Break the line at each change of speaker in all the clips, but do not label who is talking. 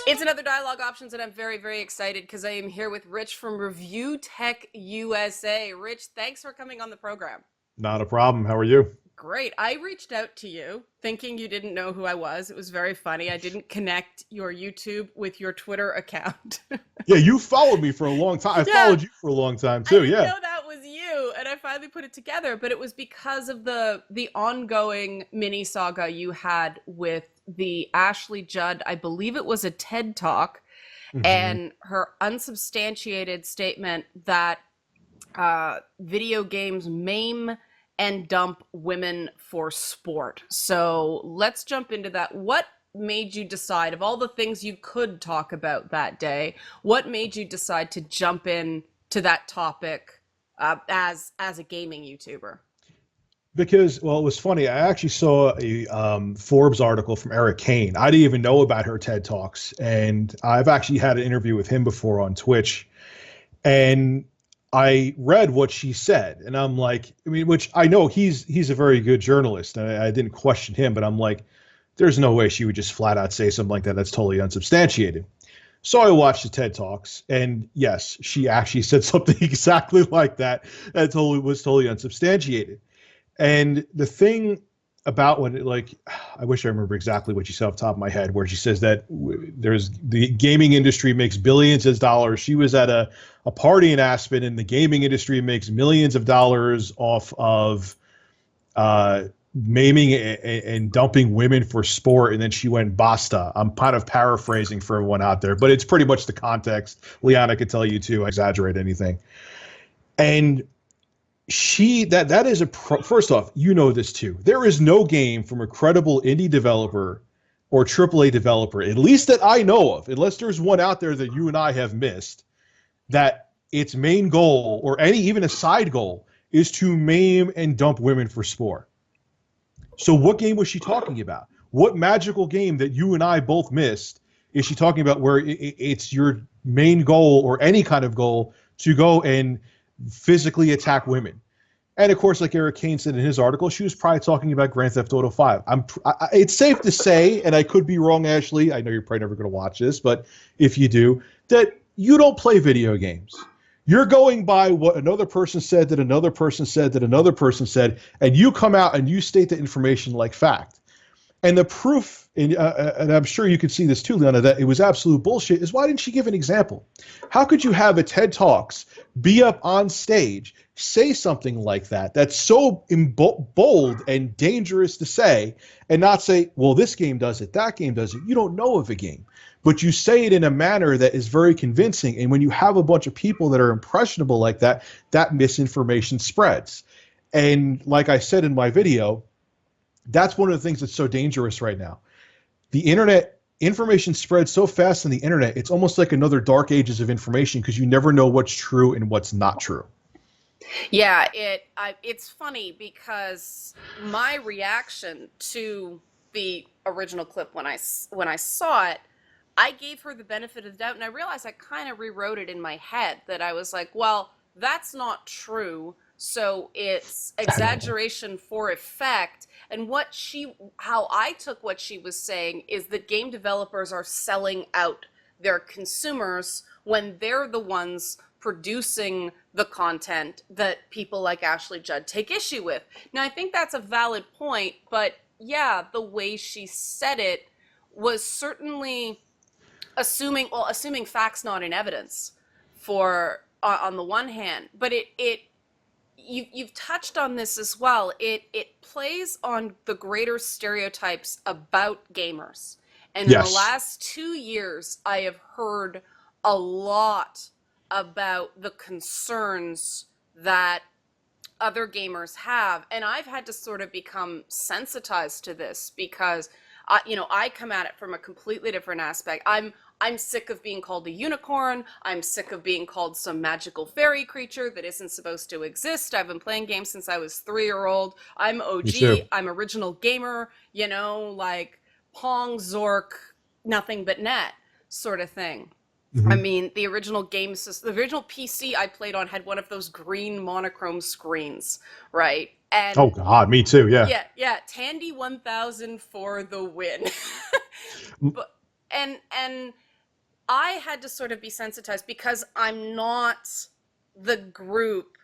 It's another Dialogue Options, and I'm very, very excited because I am here with Rich from ReviewTechUSA. Rich, thanks for coming on the program.
Not a problem. How are you?
Great. I reached out to you thinking you didn't know who I was. It was very funny. I didn't connect your YouTube with your Twitter account.
Yeah, you followed me for a long time. I
Yeah,
followed you for a long time
I
too.
didn't
Yeah.
know that was you, and I finally put it together. But it was because of the ongoing mini saga you had with the Ashley Judd. I believe it was a TED Talk,
hmm
and her unsubstantiated statement that video games maim and dump women for sport. So let's jump into that. What made you decide, of all the things you could talk about that day, what made you decide to jump in to that topic as a gaming YouTuber?
Because, well, it was funny. I actually saw a Forbes article from Eric Kane. I didn't even know about her TED Talks, and I've actually had an interview with him before on Twitch. And I read what she said, and I'm like, I mean, which I know he's a very good journalist, and I didn't question him, but I'm like, there's no way she would just flat out say something like that. That's totally unsubstantiated. So I watched the TED Talks, and yes, she actually said something exactly like that. That totally was totally unsubstantiated. And the thing about when, like, I wish I remember exactly what she said off the top of my head, where she says that there's the gaming industry makes billions of dollars. She was at a party in Aspen, and the gaming industry makes millions of dollars off of maiming and dumping women for sport. And then she went basta. I'm kind of paraphrasing for everyone out there, but it's pretty much the context. Liana could tell you too. I exaggerate anything. And that is first off, you know this too. There is no game from a credible indie developer or AAA developer, at least that I know of, unless there's one out there that you and I have missed, that its main goal or even a side goal is to maim and dump women for sport. So what game was she talking about? What magical game that you and I both missed is she talking about where it's your main goal or any kind of goal to go and physically attack women? And of course, like Eric Kane said in his article, she was probably talking about Grand Theft Auto 5. It's safe to say, and I could be wrong, Ashley, I know you're probably never going to watch this, but if you do, that you don't play video games. You're going by what another person said, that another person said, that another person said, and you come out and you state the information like fact. And the proof, and I'm sure you could see this too, Leona, that it was absolute bullshit, is why didn't she give an example? How could you have a TED Talks be up on stage, say something like that, that's so bold and dangerous to say, and not say, well, this game does it, that game does it. You don't know of a game. But you say it in a manner that is very convincing. And when you have a bunch of people that are impressionable like that, that misinformation spreads. And like I said in my video, that's one of the things that's so dangerous right now. The internet, information spreads so fast on the internet, it's almost like another dark ages of information because you never know what's true and what's not true.
Yeah, it's funny because my reaction to the original clip when I saw it, I gave her the benefit of the doubt, and I realized I kind of rewrote it in my head, that I was like, well, that's not true, so it's exaggeration for effect. And how I took what she was saying is that game developers are selling out their consumers when they're the ones producing the content that people like Ashley Judd take issue with. Now, I think that's a valid point, but yeah, the way she said it was certainly assuming facts not in evidence for on the one hand, but you've touched on this as well. It plays on the greater stereotypes about gamers. And in the
Yes.
last 2 years, I have heard a lot about the concerns that other gamers have, and I've had to sort of become sensitized to this because I come at it from a completely different aspect. I'm sick of being called a unicorn. I'm sick of being called some magical fairy creature that isn't supposed to exist. I've been playing games since I was 3-year-old. I'm
Me too.
OG. I'm original gamer, like Pong, Zork, nothing but net sort of thing. I
hmm
mean, the original game system, the original PC I played on had one of those green monochrome screens, right?
Oh
And
God, me too. Yeah.
yeah, Tandy 1000 for the win. But and I had to sort of be sensitized because I'm not the group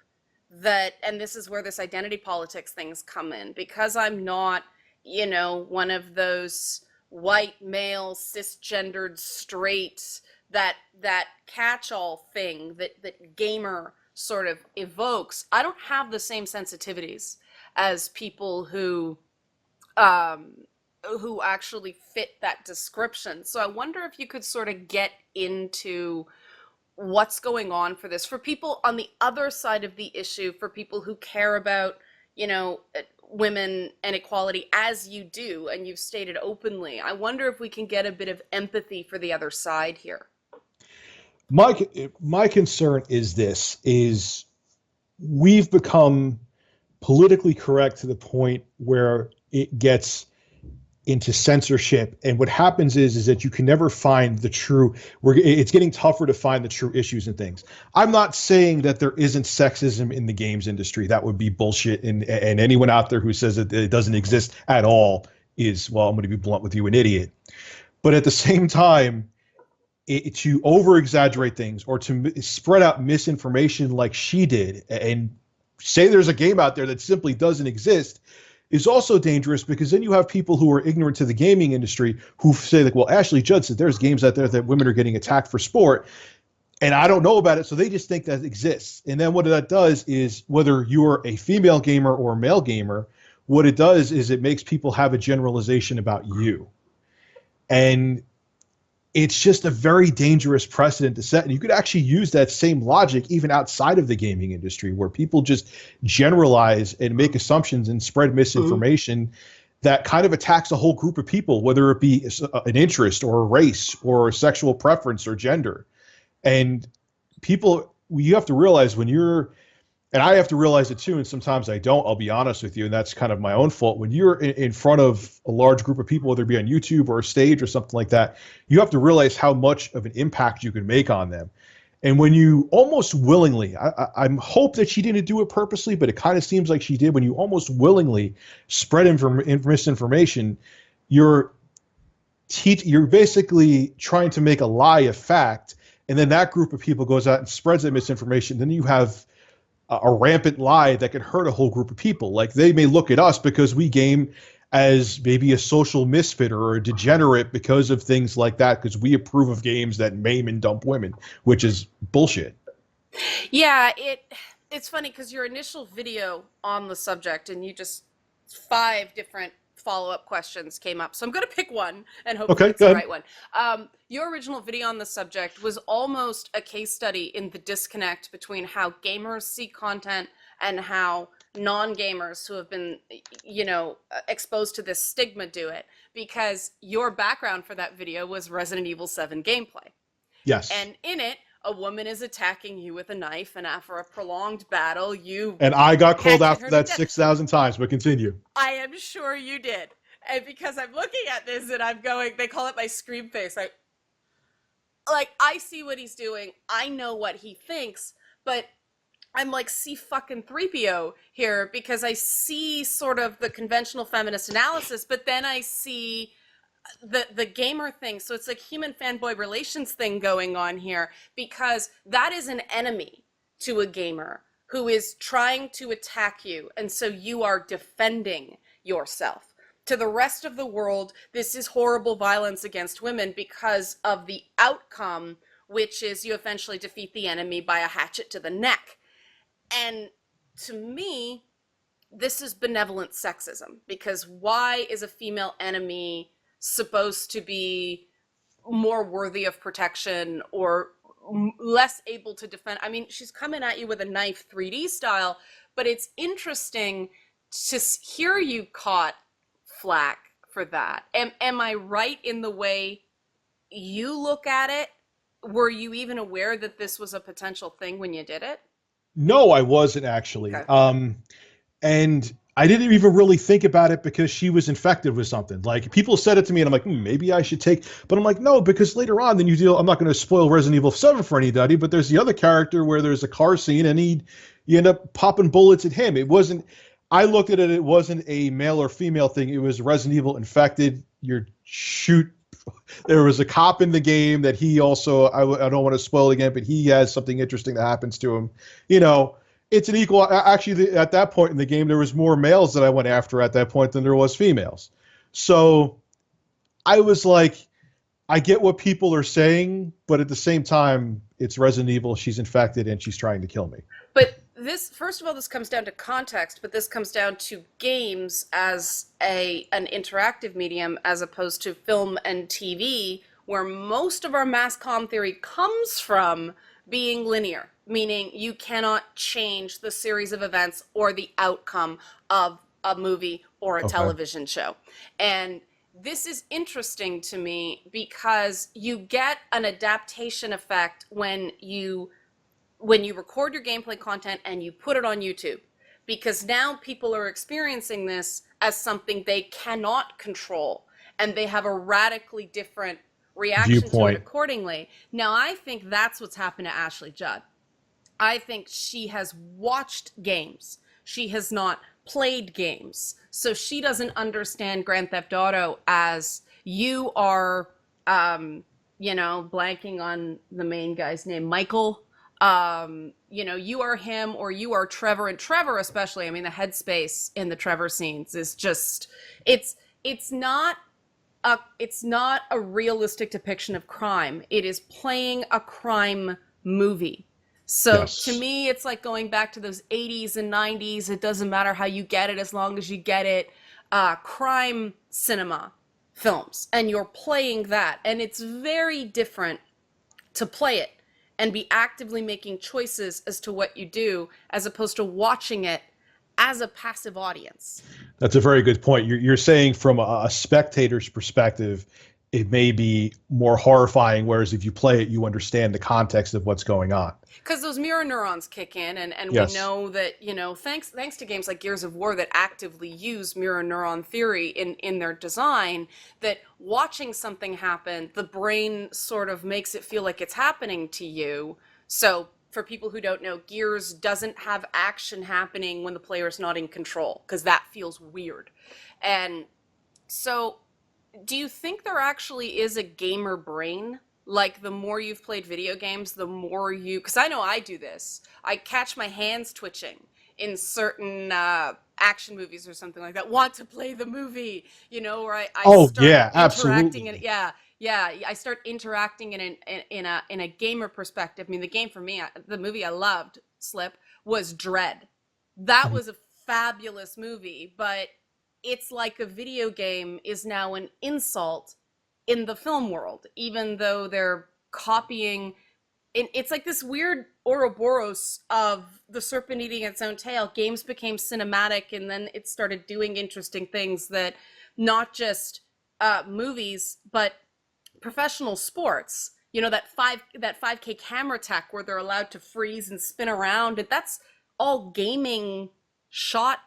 that, and this is where this identity politics things come in, because I'm not, one of those white male cisgendered straight, that catch-all thing that gamer sort of evokes. I don't have the same sensitivities as people who actually fit that description. So I wonder if you could sort of get into what's going on for this, for people on the other side of the issue, for people who care about, women and equality as you do, and you've stated openly. I wonder if we can get a bit of empathy for the other side here.
My concern is we've become politically correct to the point where it gets into censorship, and what happens is that you can never find the true. It's getting tougher to find the true issues and things. I'm not saying that there isn't sexism in the games industry. That would be bullshit, and anyone out there who says that it doesn't exist at all is, well, I'm going to be blunt with you, an idiot. But at the same time, to over-exaggerate things or to spread out misinformation like she did and say there's a game out there that simply doesn't exist is also dangerous, because then you have people who are ignorant to the gaming industry who say, like, well, Ashley Judd said there's games out there that women are getting attacked for sport, and I don't know about it, so they just think that exists. And then what that does is, whether you're a female gamer or a male gamer, what it does is it makes people have a generalization about you. And it's just a very dangerous precedent to set. And you could actually use that same logic even outside of the gaming industry, where people just generalize and make assumptions and spread misinformation that kind of attacks a whole group of people, whether it be an interest or a race or a sexual preference or gender. And people, you have to realize when you're, and I have to realize it too, and sometimes I don't, I'll be honest with you, and that's kind of my own fault. When you're in front of a large group of people, whether it be on YouTube or a stage or something like that, you have to realize how much of an impact you can make on them. And when you almost willingly, I hope that she didn't do it purposely, but it kind of seems like she did, when you almost willingly spread misinformation, you're basically trying to make a lie a fact, and then that group of people goes out and spreads that misinformation. Then you have a rampant lie that can hurt a whole group of people. Like, they may look at us because we game as maybe a social misfit or a degenerate because of things like that, because we approve of games that maim and dump women, which is bullshit.
Yeah, it's funny because your initial video on the subject, and you just 5 different follow-up questions came up. So I'm going to pick one and hopefully it's the right one. Your original video on the subject was almost a case study in the disconnect between how gamers see content and how non-gamers who have been, exposed to this stigma do it, because your background for that video was Resident Evil 7 gameplay.
Yes.
And in it, a woman is attacking you with a knife, and after a prolonged battle,
And I got called out for that 6,000 times, but continue.
I am sure you did. And because I'm looking at this and I'm going, they call it my scream face. I see what he's doing. I know what he thinks, but I'm like C-fucking-3PO here, because I see sort of the conventional feminist analysis, but then I see the gamer thing. So it's like human fanboy relations thing going on here, because that is an enemy to a gamer who is trying to attack you, and so you are defending yourself. To the rest of the world, this is horrible violence against women because of the outcome, which is you eventually defeat the enemy by a hatchet to the neck. And to me, this is benevolent sexism, because why is a female enemy supposed to be more worthy of protection or less able to defend? I mean, she's coming at you with a knife 3D style, but it's interesting to hear you caught flack for that. Am I right in the way you look at it? Were you even aware that this was a potential thing when you did it?
No, I wasn't actually.
Okay.
And I didn't even really think about it because she was infected with something. Like, people said it to me and I'm like, maybe I should take, but I'm like, no, because later on, then I'm not going to spoil Resident Evil 7 for anybody, but there's the other character where there's a car scene and you end up popping bullets at him. I looked at it, it wasn't a male or female thing. It was Resident Evil infected. You shoot there was a cop in the game that he also, I don't want to spoil it again, but he has something interesting that happens to him. You know, it's an equal, actually, at that point in the game, there was more males that I went after at that point than there was females. So I was like, I get what people are saying, but at the same time, it's Resident Evil. She's infected and she's trying to kill me.
But this, first of all, this comes down to context, but this comes down to games as an interactive medium as opposed to film and TV, where most of our mass comm theory comes from being linear, meaning you cannot change the series of events or the outcome of a movie or a television show. And this is interesting to me because you get an adaptation effect when you record your gameplay content and you put it on YouTube, because now people are experiencing this as something they cannot control and they have a radically different reaction to it accordingly. Now, I think that's what's happened to Ashley Judd. I think she has watched games. She has not played games. So she doesn't understand Grand Theft Auto as you are, blanking on the main guy's name, Michael. You are him or you are Trevor, and Trevor especially, I mean, the headspace in the Trevor scenes is just, it's not a realistic depiction of crime. It is playing a crime movie. So yes. To me, it's like going back to those 80s and 90s. It doesn't matter how you get it as long as you get it. Crime cinema films, and you're playing that. And it's very different to play it and be actively making choices as to what you do, as opposed to watching it as a passive audience.
That's a very good point. You're saying from a spectator's perspective, it may be more horrifying, whereas if you play it, you understand the context of what's going on.
Because those mirror neurons kick in, and
yes.
We know that, thanks to games like Gears of War that actively use mirror neuron theory in their design, that watching something happen, the brain sort of makes it feel like it's happening to you. So for people who don't know, Gears doesn't have action happening when the player's not in control, because that feels weird. And so do you think there actually is a gamer brain? Like, the more you've played video games, the more you, because I know I do this, I catch my hands twitching in certain action movies or something like that, want to play the movie, or I start interacting in, I start interacting in a gamer perspective. I mean, the game for me, the movie I loved, Slip, was Dread. That was a fabulous movie, but it's like a video game is now an insult in the film world, even though they're copying. It's like this weird Ouroboros of the serpent eating its own tail. Games became cinematic, and then it started doing interesting things that not just movies, but professional sports. That 5K camera tech where they're allowed to freeze and spin around. That's all gaming shot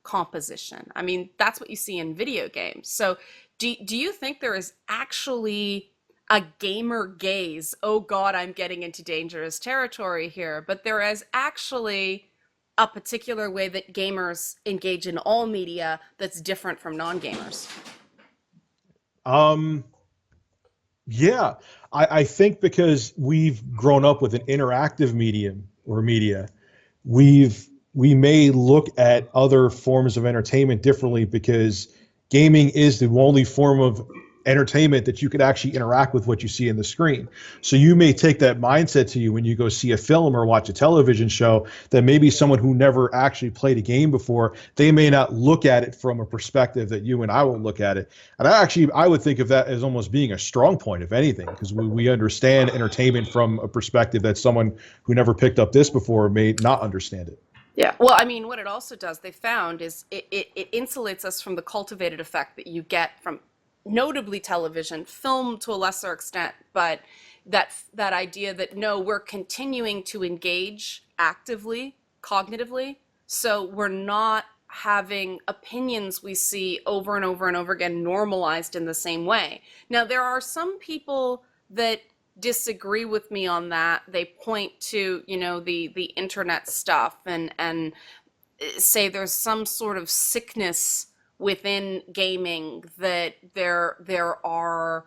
composition. I mean, that's what you see in video games. So do you think there is actually a gamer gaze? Oh God, I'm getting into dangerous territory here, but there is actually a particular way that gamers engage in all media that's different from non-gamers.
Yeah, I think because we've grown up with an interactive medium or media, we may look at other forms of entertainment differently, because gaming is the only form of entertainment that you could actually interact with what you see in the screen. So you may take that mindset to you when you go see a film or watch a television show, that maybe someone who never actually played a game before, they may not look at it from a perspective that you and I will look at it. And I would think of that as almost being a strong point, if anything, because we understand entertainment from a perspective that someone who never picked up this before may not understand it.
Yeah, well, I mean, what it also does, they found, is it insulates us from the cultivated effect that you get from notably television, film to a lesser extent, but that idea that, no, we're continuing to engage actively, cognitively, so we're not having opinions we see over and over and over again normalized in the same way. Now, there are some people that disagree with me on that. They point to, the internet stuff and say there's some sort of sickness within gaming, that there are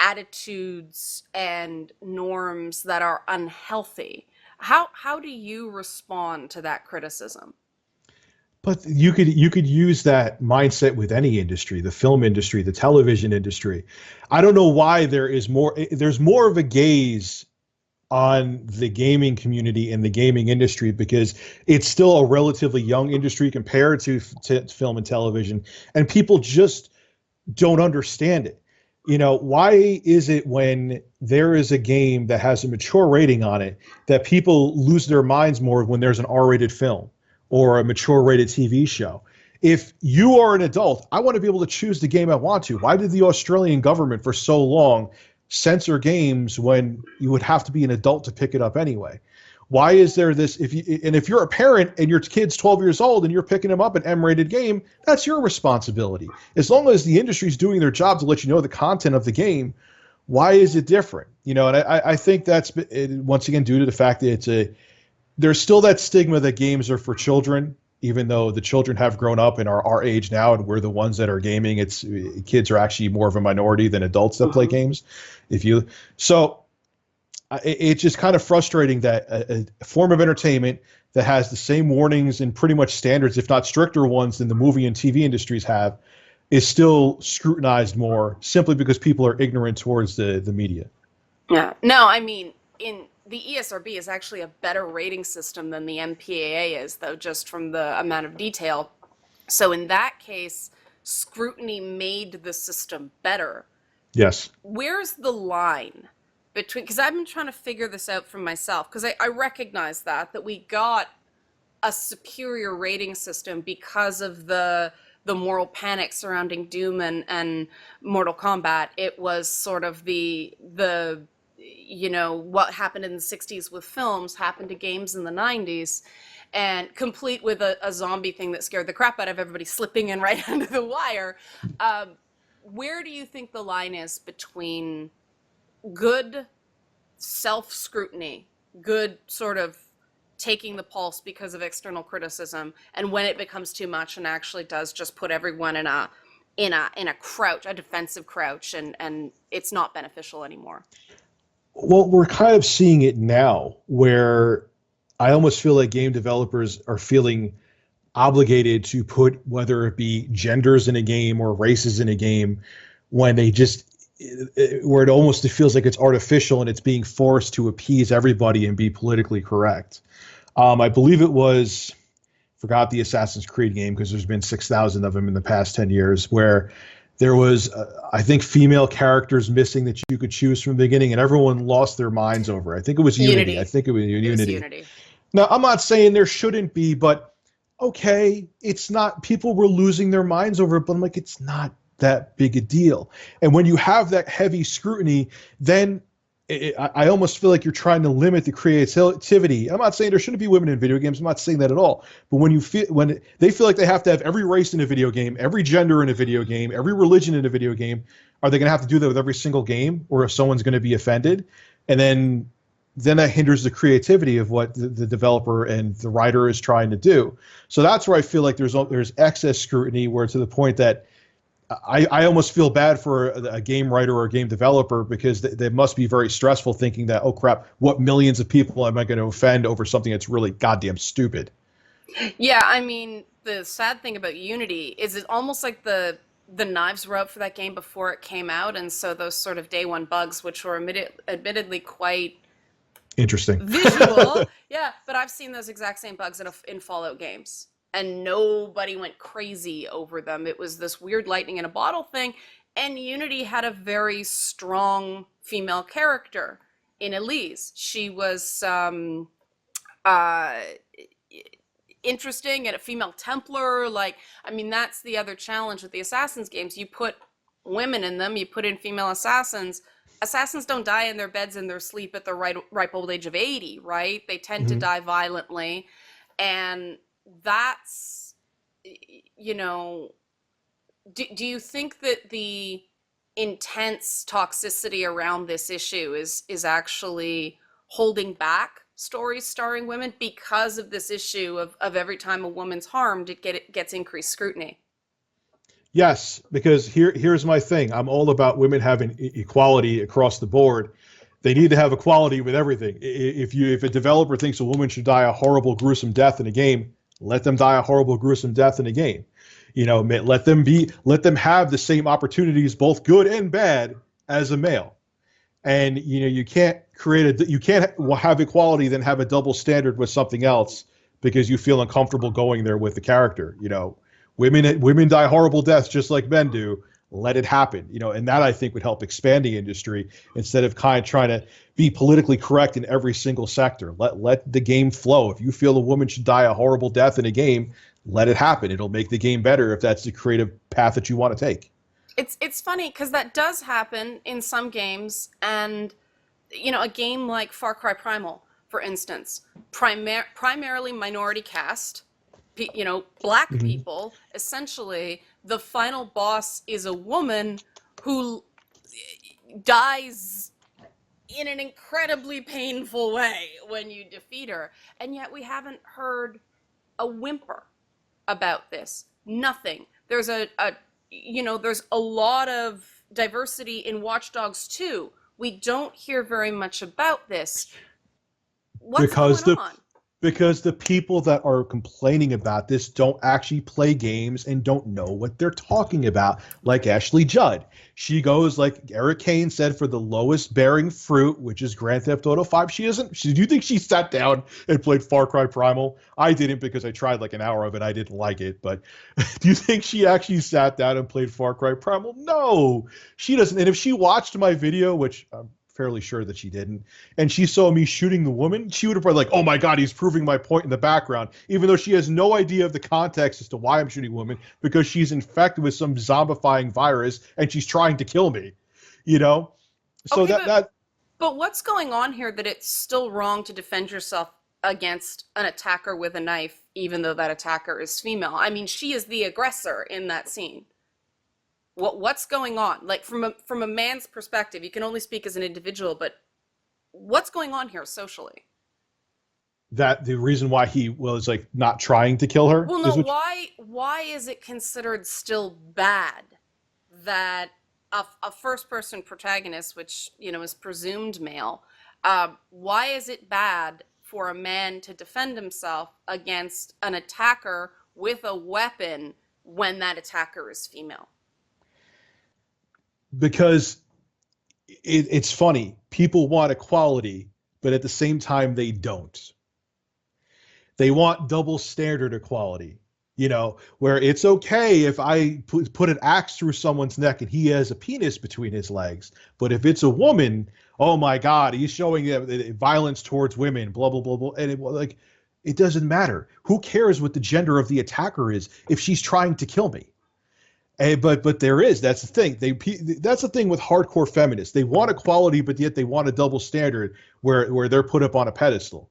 attitudes and norms that are unhealthy. How do you respond to that criticism?
But you could use that mindset with any industry, the film industry, the television industry. I don't know why there's more of a gaze on the gaming community and the gaming industry because it's still a relatively young industry compared to film and television, and people just don't understand it. Why is it when there is a game that has a mature rating on it that people lose their minds more when there's an R-rated film or a mature rated TV show? If you are an adult, I want to be able to choose the game I want to. Why did the Australian government for so long censor games when you would have to be an adult to pick it up anyway? Why is there this? If you're a parent and your kid's 12 years old and you're picking them up an M-rated game, that's your responsibility. As long as the industry's doing their job to let you know the content of the game, why is it different? And I think that's once again due to the fact that there's still that stigma that games are for children, even though the children have grown up and are our age now, and we're the ones that are gaming. Kids are actually more of a minority than adults that play games. It's just kind of frustrating that a form of entertainment that has the same warnings and pretty much standards, if not stricter ones, than the movie and TV industries have, is still scrutinized more simply because people are ignorant towards the media.
Yeah. No, I mean, in the ESRB is actually a better rating system than the MPAA is, though, just from the amount of detail. So in that case, scrutiny made the system better.
Yes.
Where's the line between, because I've been trying to figure this out for myself, because I recognize that we got a superior rating system because of the moral panic surrounding Doom and Mortal Kombat. It was sort of the what happened in the 60s with films happened to games in the 90s, and complete with a zombie thing that scared the crap out of everybody slipping in right under the wire. Where do you think the line is between good self-scrutiny, good sort of taking the pulse because of external criticism, and when it becomes too much and actually does just put everyone in a crouch, a defensive crouch, and it's not beneficial anymore?
Well, we're kind of seeing it now where I almost feel like game developers are feeling obligated to put whether it be genders in a game or races in a game when they just where it almost feels like it's artificial and it's being forced to appease everybody and be politically correct. I believe it was, forgot the Assassin's Creed game because there's been 6,000 of them in the past 10 years, where there was, I think, female characters missing that you could choose from the beginning, and everyone lost their minds over. I think it was Unity. I think it was Unity. Now, I'm not saying there shouldn't be, but okay, it's not. People were losing their minds over it, but I'm like, it's not that big a deal. And when you have that heavy scrutiny, then I almost feel like you're trying to limit the creativity. I'm not saying there shouldn't be women in video games. I'm not saying that at all. But when they feel like they have to have every race in a video game, every gender in a video game, every religion in a video game, are they going to have to do that with every single game, or if someone's going to be offended? And then that hinders the creativity of what the developer and the writer is trying to do. So that's where I feel like there's excess scrutiny, where to the point that I almost feel bad for a game writer or a game developer, because they must be very stressful thinking that, oh crap, what millions of people am I going to offend over something that's really goddamn stupid?
Yeah, I mean, the sad thing about Unity is it's almost like the knives were out for that game before it came out, and so those sort of day one bugs, which were admittedly quite
interesting,
visual, yeah, but I've seen those exact same bugs in Fallout games, and nobody went crazy over them. It was this weird lightning in a bottle thing, and Unity had a very strong female character in Elise. She was uh, interesting, and a female Templar. Like, I mean, that's the other challenge with the Assassins games. You put women in them, you put in female assassins. Assassins don't die in their beds in their sleep at the ripe old age of 80, right? They tend to die violently, and that's, do you think that the intense toxicity around this issue is actually holding back stories starring women because of this issue of every time a woman's harmed, it gets increased scrutiny?
Yes, because here's my thing. I'm all about women having equality across the board. They need to have equality with everything. If a developer thinks a woman should die a horrible, gruesome death in a game, let them die a horrible, gruesome death in a game. Let them have the same opportunities, both good and bad, as a male. And you can't you can't have equality then have a double standard with something else because you feel uncomfortable going there with the character. Women die horrible deaths just like men do. Let it happen, and that I think would help expand the industry instead of kind of trying to be politically correct in every single sector. Let the game flow. If you feel a woman should die a horrible death in a game, let it happen. It'll make the game better if that's the creative path that you want to take.
It's funny because that does happen in some games, and a game like Far Cry Primal, for instance, primarily minority cast, black
Mm-hmm.
people. Essentially, the final boss is a woman who dies in an incredibly painful way when you defeat her, and yet we haven't heard a whimper about this. Nothing. There's a lot of diversity in Watch Dogs 2. We don't hear very much about this. What's
because
going
the
on?
because the people that are complaining about this don't actually play games and don't know what they're talking about, like Ashley Judd. She goes, like Eric Kane said, for the lowest bearing fruit, which is Grand Theft Auto 5. Do you think she sat down and played Far Cry Primal? I didn't, because I tried like an hour of it. I didn't like it. But do you think she actually sat down and played Far Cry Primal? No, she doesn't. And if she watched my video, which I'm fairly sure that she didn't, and she saw me shooting the woman, she would have probably like, oh my God, he's proving my point in the background, even though she has no idea of the context as to why I'm shooting women, because she's infected with some zombifying virus and she's trying to kill me, So
Okay,
that
but what's going on here that it's still wrong to defend yourself against an attacker with a knife, even though that attacker is female? I mean, she is the aggressor in that scene. What's going on? Like from a man's perspective, you can only speak as an individual, but what's going on here socially?
that the reason why he was like not trying to kill her
Well, no,
is what.
why is it considered still bad that a first person protagonist, which is presumed male, why is it bad for a man to defend himself against an attacker with a weapon when that attacker is female?
Because it's funny, people want equality, but at the same time they don't. They want double standard equality, where it's okay if I put an axe through someone's neck and he has a penis between his legs. But if it's a woman, oh my God, he's showing violence towards women, blah, blah, blah, blah. And it doesn't matter. Who cares what the gender of the attacker is if she's trying to kill me? But that's the thing. That's the thing with hardcore feminists. They want equality, but yet they want a double standard where they're put up on a pedestal.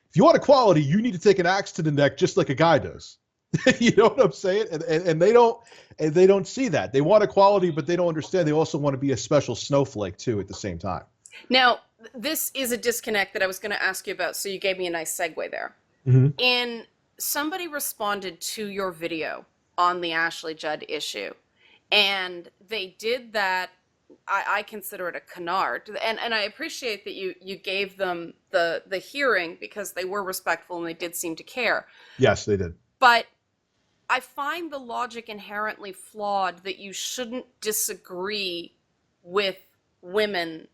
If you want equality, you need to take an axe to the neck just like a guy does. You know what I'm saying? And they don't see that. They want equality, but they don't understand. They also want to be a special snowflake too at the same time.
Now, this is a disconnect that I was going to ask you about, so you gave me a nice segue there.
Mm-hmm.
And somebody responded to your video on the Ashley Judd issue, and they did that. I consider it a canard, and I appreciate that you gave them the hearing because they were respectful and they did seem to care.
Yes, they did.
But I find the logic inherently flawed that you shouldn't disagree with women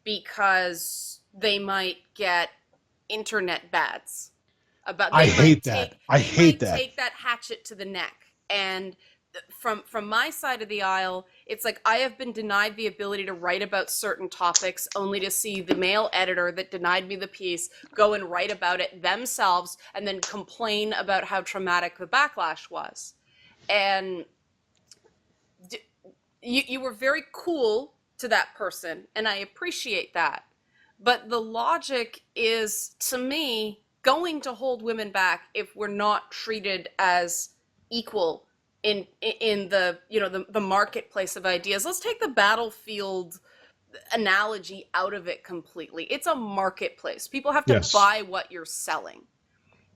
because they might get internet bads.
I hate that. I hate that.
Take that hatchet to the neck. And from my side of the aisle, it's like I have been denied the ability to write about certain topics only to see the male editor that denied me the piece go and write about it themselves and then complain about how traumatic the backlash was. And you were very cool to that person, and I appreciate that. But the logic is, to me, going to hold women back if we're not treated as equal in the marketplace of ideas. Let's take the battlefield analogy out of it completely. It's a marketplace. People have to
Yes.
buy what you're selling.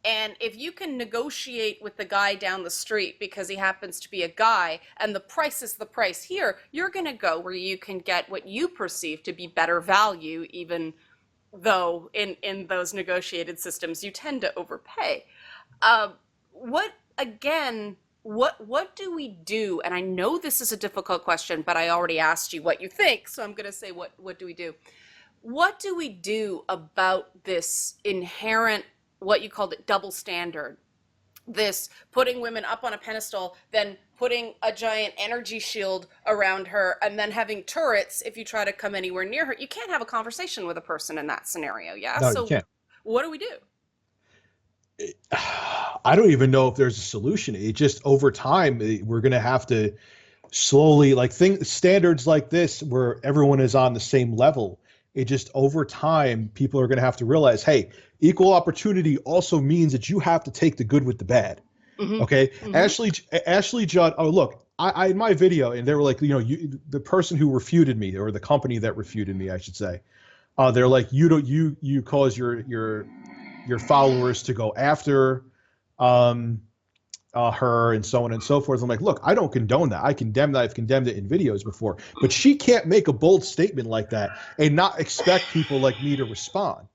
And if you can negotiate with the guy down the street because he happens to be a guy and the price is the price here, you're going to go where you can get what you perceive to be better value, even though in those negotiated systems you tend to overpay. What do we do? And I know this is a difficult question, but I already asked you what you think, so I'm going to say what do we do? What do we do about this inherent, what you called it, double standard? This putting women up on a pedestal, then putting a giant energy shield around her, and then having turrets if you try to come anywhere near her. You can't have a conversation with a person in that scenario, yeah?
No,
So
you can't.
what do we do?
I don't even know if there's a solution. It just over time, we're going to have to slowly, like standards like this where everyone is on the same level. It just over time, people are going to have to realize, hey, equal opportunity also means that you have to take the good with the bad.
Mm-hmm.
Okay.
Mm-hmm.
Ashley Judd. Oh, look, I in my video, and they were like, the person who refuted me, or the company that refuted me, I should say, they're like, you cause your followers to go after her and so on and so forth. I'm like, look, I don't condone that. I condemn that. I've condemned it in videos before, but she can't make a bold statement like that and not expect people like me to respond.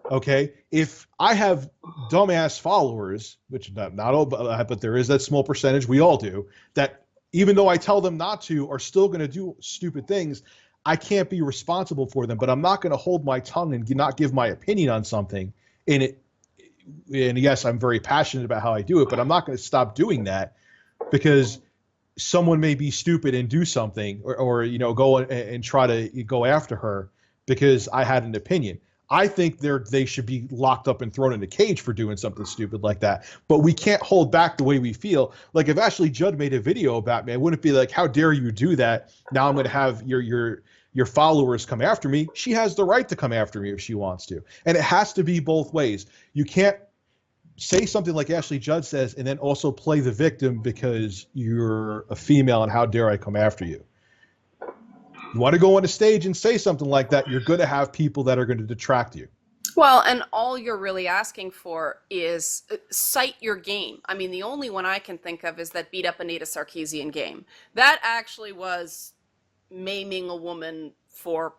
Okay. If I have dumbass followers, which not all, but there is that small percentage, we all do, that even though I tell them not to, are still going to do stupid things, I can't be responsible for them, but I'm not going to hold my tongue and not give my opinion on something. And yes, I'm very passionate about how I do it, but I'm not going to stop doing that because someone may be stupid and do something or go and try to go after her because I had an opinion. I think they should be locked up and thrown in a cage for doing something stupid like that. But we can't hold back the way we feel. Like if Ashley Judd made a video about me, I wouldn't be like, how dare you do that? Now I'm going to have your followers come after me. She has the right to come after me if she wants to. And it has to be both ways. You can't say something like Ashley Judd says and then also play the victim because you're a female and how dare I come after you. You want to go on a stage and say something like that, you're going to have people that are going to detract you.
Well, and all you're really asking for is cite your game. I mean, the only one I can think of is that beat up Anita Sarkeesian game. That actually was maiming a woman for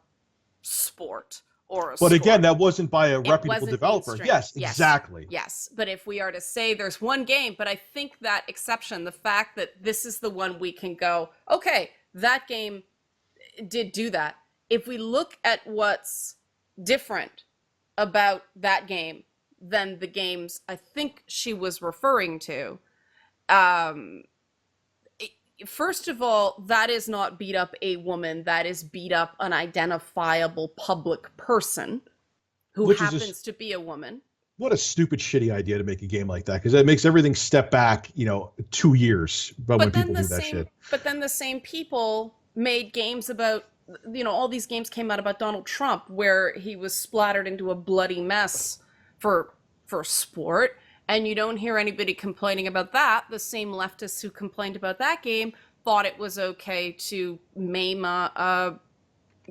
sport or a
But again,
sport.
that wasn't by a
It
reputable
wasn't
developer.
mainstream.
Yes, exactly.
Yes. But if we are to say there's one game, but I think that exception, the fact that this is the one we can go, okay, that game did do that. If we look at what's different about that game than the games I think she was referring to, first of all, that is not beat up a woman, that is beat up an identifiable public person who happens to be a woman.
What a stupid, shitty idea to make a game like that, because that makes everything step back, 2 years when people do that shit.
But then the same people made games about, all these games came out about Donald Trump where he was splattered into a bloody mess for sport. And you don't hear anybody complaining about that. The same leftists who complained about that game thought it was okay to maim a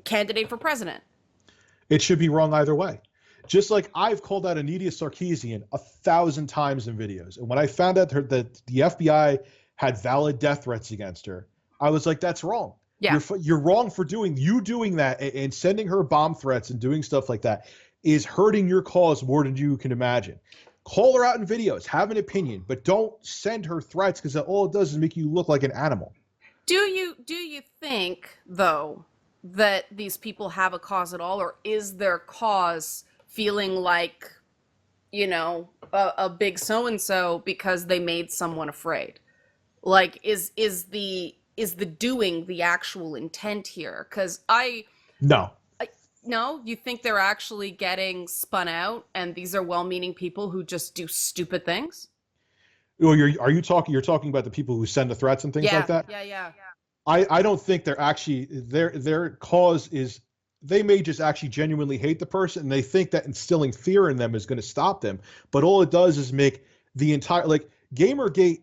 candidate for president.
It should be wrong either way. Just like I've called out Anita Sarkeesian 1,000 times in videos. And when I found out that the FBI had valid death threats against her, I was like, that's wrong.
Yeah.
You're wrong for doing that, and sending her bomb threats and doing stuff like that is hurting your cause more than you can imagine. Call her out in videos, have an opinion, but don't send her threats because all it does is make you look like an animal.
Do you think, though, that these people have a cause at all, or is their cause feeling like, a big so-and-so because they made someone afraid? Like, is the doing the actual intent here? Because No, you think they're actually getting spun out, and these are well-meaning people who just do stupid things?
Well, you're talking about the people who send the threats and things like that?
Yeah.
I don't think they're actually their cause is, they may just actually genuinely hate the person and they think that instilling fear in them is going to stop them. But all it does is make the entire, like Gamergate,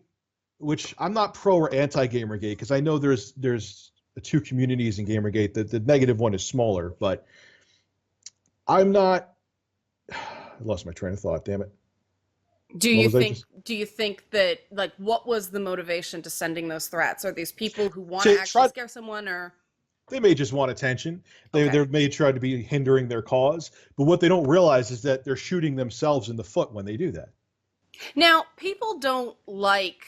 which I'm not pro or anti Gamergate because I know there's the two communities in Gamergate. The negative one is smaller, but I'm not. I lost my train of thought. Damn it.
Do
What
you
was I
think
just
do you think that, like, what was the motivation to sending those threats? Are these people who want to
say?
actually
Try.
scare someone, or
They may just want attention.
okay.
They may try to be hindering their cause, but what they don't realize is that they're shooting themselves in the foot when they do that.
Now, people don't like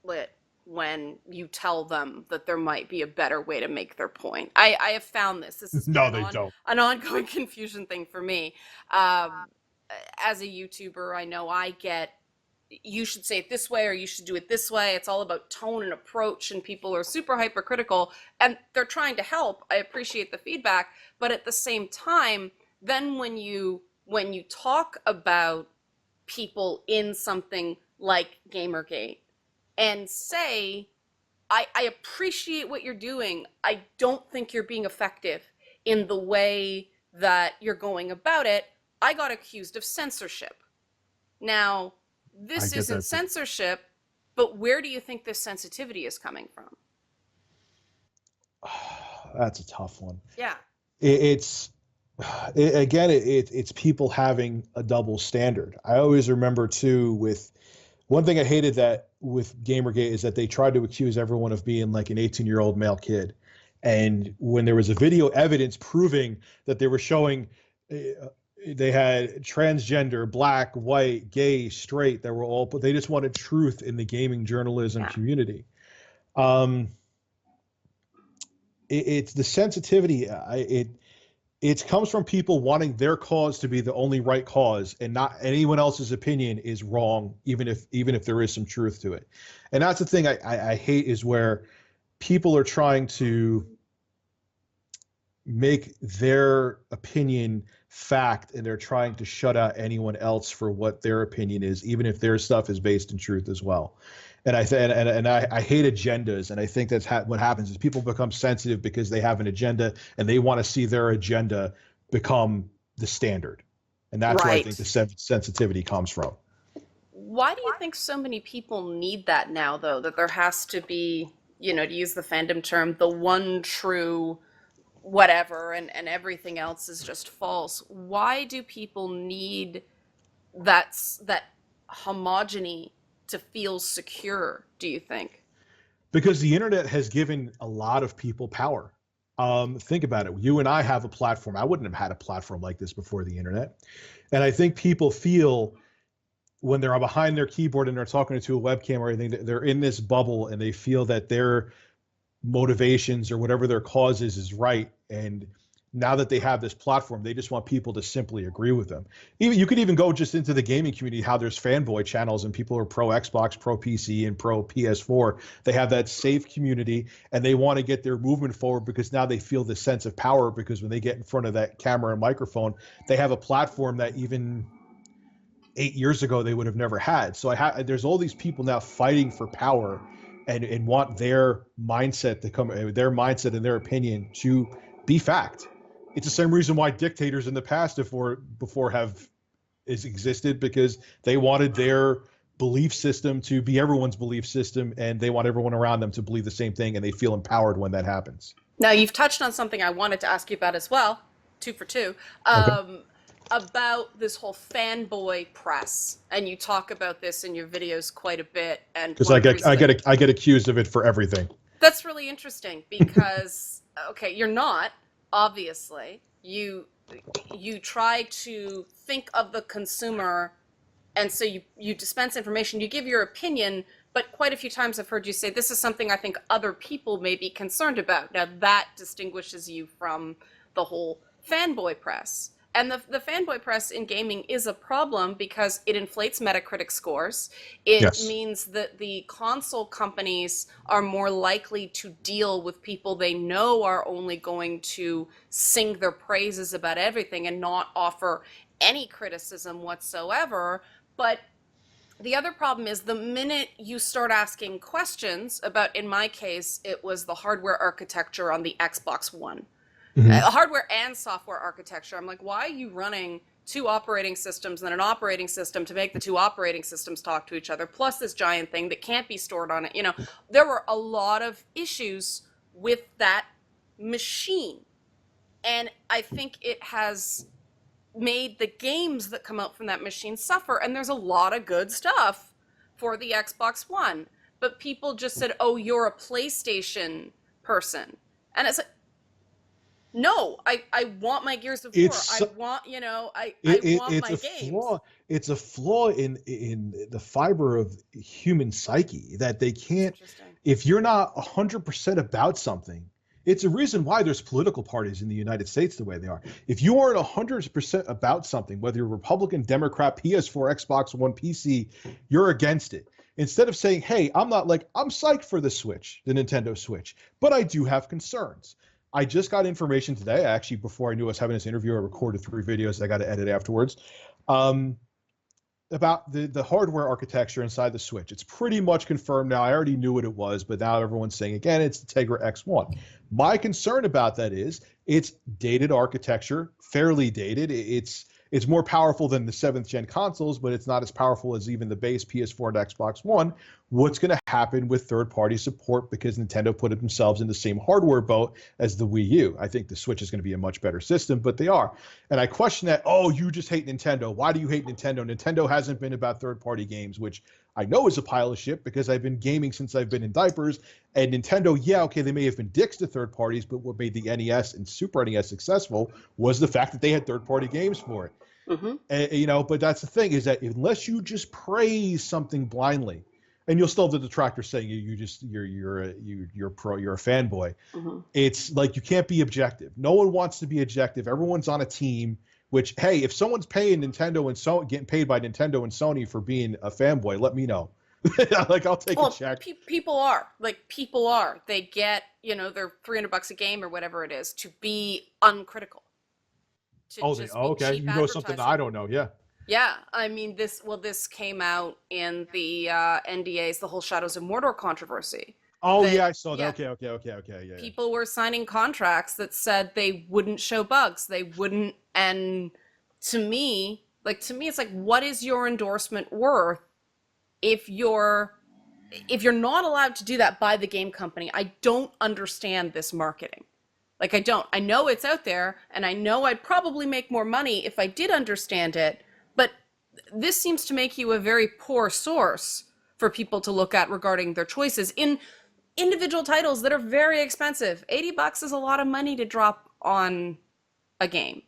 it when you tell them that there might be a better way to make their point. I have found this. This has been
No, they don't.
an ongoing confusion thing for me. Um, as a YouTuber, I know I get, you should say it this way or you should do it this way. It's all about tone and approach, and people are super hypercritical and they're trying to help. I appreciate the feedback, but at the same time, then when you talk about people in something like Gamergate and say, I appreciate what you're doing. I don't think you're being effective in the way that you're going about it. I got accused of censorship. Now,
I
this
get
isn't
that too.
censorship, but where do you think this sensitivity is coming from?
That's a tough one.
Yeah.
It's again, it's people having a double standard. I always remember too with one thing I hated that with Gamergate is that they tried to accuse everyone of being like an 18-year-old male kid. And when there was a video evidence proving that they were showing they had transgender, black, white, gay, straight, they were all, but they just wanted truth in the gaming journalism
Yeah.
community. Um, it's the sensitivity. It comes from people wanting their cause to be the only right cause, and not anyone else's opinion is wrong, even if there is some truth to it. And that's the thing I hate, is where people are trying to make their opinion fact, and they're trying to shut out anyone else for what their opinion is, even if their stuff is based in truth as well. And I hate agendas, and I think that's what happens is people become sensitive because they have an agenda and they want to see their agenda become the standard, and that's where I think
Right.
the sensitivity comes from.
Why do you think so many people need that now, though? That there has to be, to use the fandom term, the one true whatever, and everything else is just false. Why do people need that homogeny to feel secure, do you think?
Because the internet has given a lot of people power. Think about it. You and I have a platform. I wouldn't have had a platform like this before the internet. And I think people feel when they're behind their keyboard and they're talking to a webcam or anything, they're in this bubble and they feel that their motivations or whatever their cause is right. And now that they have this platform, they just want people to simply agree with them. Even you could even go just into the gaming community, how there's fanboy channels and people are pro Xbox, pro PC, and pro PS4. They have that safe community and they want to get their movement forward because now they feel this sense of power, because when they get in front of that camera and microphone, they have a platform that even 8 years ago they would have never had. So there's all these people now fighting for power and want their mindset to come, their mindset and their opinion to be fact. It's the same reason why dictators in the past before have is existed, because they wanted their belief system to be everyone's belief system, and they want everyone around them to believe the same thing, and they feel empowered when that happens.
Now, you've touched on something I wanted to ask you about as well, two for two,
Okay.
about this whole fanboy press, and you talk about this in your videos quite a bit. And
Because
one of the reasons
I get accused of it for everything.
that's really interesting because okay, you're not, obviously. You try to think of the consumer, and so you dispense information, you give your opinion, but quite a few times I've heard you say this is something I think other people may be concerned about. Now that distinguishes you from the whole fanboy press. And the fanboy press in gaming is a problem because it inflates Metacritic scores. It
Yes.
means that the console companies are more likely to deal with people they know are only going to sing their praises about everything and not offer any criticism whatsoever. But the other problem is the minute you start asking questions about, in my case, it was the hardware architecture on the Xbox One,
Mm-hmm.
hardware and software architecture. I'm like, why are you running two operating systems and an operating system to make the two operating systems talk to each other, plus this giant thing that can't be stored on it? There were a lot of issues with that machine. And I think it has made the games that come out from that machine suffer. And there's a lot of good stuff for the Xbox One. But people just said, oh, you're a PlayStation person. And it's like, no, I want my Gears of War.
It's
I want, you know, I want
it's
my
a
games.
flaw. It's a flaw in the fiber of human psyche that they can't.
Interesting.
If you're not 100% about something, it's a reason why there's political parties in the United States the way they are. If you aren't 100% about something, whether you're Republican, Democrat, PS4, Xbox One, PC, you're against it. Instead of saying, hey, I'm psyched for the Switch, the Nintendo Switch, but I do have concerns. I just got information today, actually, before I knew I was having this interview. I recorded 3 videos I got to edit afterwards, about the hardware architecture inside the Switch. It's pretty much confirmed now. I already knew what it was, but now everyone's saying, again, it's the Tegra X1. My concern about that is it's dated architecture, fairly dated. It's more powerful than the 7th gen consoles, but it's not as powerful as even the base PS4 and Xbox One. What's going to happen with third-party support, because Nintendo put themselves in the same hardware boat as the Wii U? I think the Switch is going to be a much better system, but they are. And I question that, oh, you just hate Nintendo. Why do you hate Nintendo? Nintendo hasn't been about third-party games, which I know is a pile of shit because I've been gaming since I've been in diapers. And Nintendo, yeah, okay, they may have been dicks to third parties, but what made the NES and Super NES successful was the fact that they had third-party games for it. Mm-hmm. But that's the thing, is that unless you just praise something blindly, and you'll still have the detractors saying you're a fanboy. Mm-hmm. It's like you can't be objective. No one wants to be objective. Everyone's on a team. Which, hey, if someone's paying Nintendo and getting paid by Nintendo and Sony for being a fanboy, let me know. Like, I'll take a check.
People are. They get, they're $300 a game or whatever it is to be uncritical.
Okay. You know something that I don't know. Yeah.
Yeah. I mean, this came out in the NDAs, the whole Shadows of Mordor controversy.
Oh, yeah, I saw that. Yeah. Okay. Yeah.
People were signing contracts that said they wouldn't show bugs. They wouldn't. And to me, it's like, what is your endorsement worth if you're not allowed to do that by the game company? I don't understand this marketing. Like, I don't. I know it's out there, and I know I'd probably make more money if I did understand it, but this seems to make you a very poor source for people to look at regarding their choices in individual titles that are very expensive. $80 is a lot of money to drop on a game.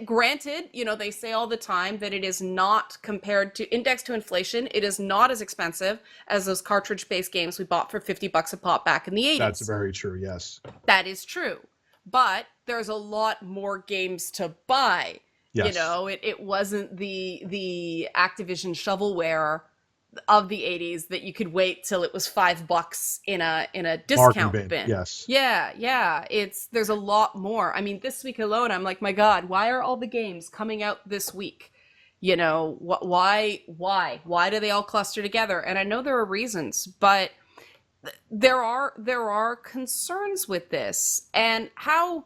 Granted, they say all the time that it is not, compared to indexed to inflation, it is not as expensive as those cartridge-based games we bought for $50 a pop back in the 80s.
That's very true, yes.
That is true. But there's a lot more games to buy.
Yes.
It wasn't the Activision shovelware of the 80s that you could wait till it was $5 in a discount bin.
Yes.
Yeah. There's a lot more. I mean, this week alone, I'm like, my God, why are all the games coming out this week? Why do they all cluster together? And I know there are reasons, but there are concerns with this. And how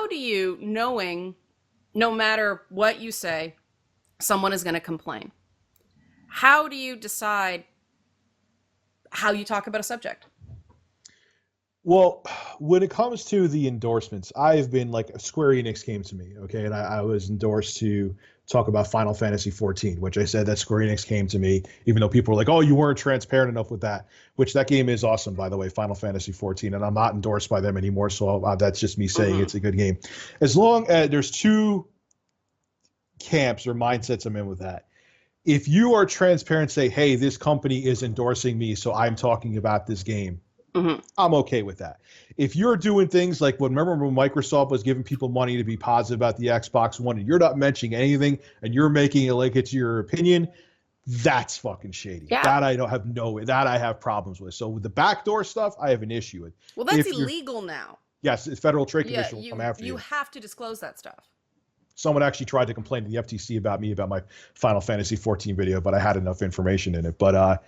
do you, knowing no matter what you say, someone is going to complain? How do you decide how you talk about a subject?
Well, when it comes to the endorsements, I've been Square Enix came to me, okay, and I was endorsed to talk about Final Fantasy 14, which I said that Square Enix came to me, even though people were like, oh, you weren't transparent enough with that, which that game is awesome, by the way, Final Fantasy 14, and I'm not endorsed by them anymore, so that's just me saying It's a good game. As long as there's 2 camps or mindsets I'm in with that. If you are transparent, say, hey, this company is endorsing me, so I'm talking about this game, I'm okay with that. If you're doing things like, remember when Microsoft was giving people money to be positive about the Xbox One, and you're not mentioning anything, and you're making it like it's your opinion, that's fucking shady.
Yeah.
That I have problems with. So with the backdoor stuff, I have an issue with.
Well, that's illegal now.
Yes, the Federal Trade Commission will come after you.
You have to disclose that stuff.
Someone actually tried to complain to the FTC about my Final Fantasy 14 video, but I had enough information in it. But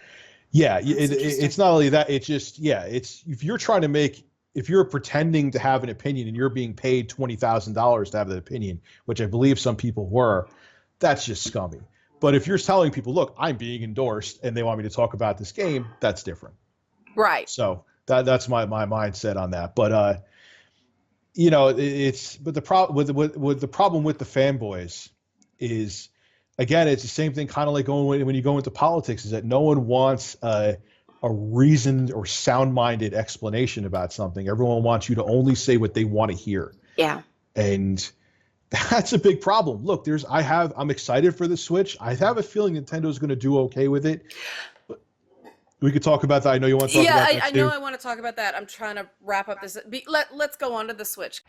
it's not only that. It's just, it's if you're pretending to have an opinion and you're being paid $20,000 to have that opinion, which I believe some people were, that's just scummy. But if you're telling people, look, I'm being endorsed and they want me to talk about this game, that's different.
Right.
So that's my mindset on that. But you know, it's but the problem with the problem with the fanboys is, again, it's the same thing, kind of like going when you go into politics, is that no one wants a reasoned or sound-minded explanation about something. Everyone wants you to only say what they want to hear.
Yeah.
And that's a big problem. Look, I'm excited for the Switch. I have a feeling Nintendo's going to do okay with it. We could talk about that. I know you want to talk about that too.
I know I want to talk about that. I'm trying to wrap up this. Let's go on to the Switch.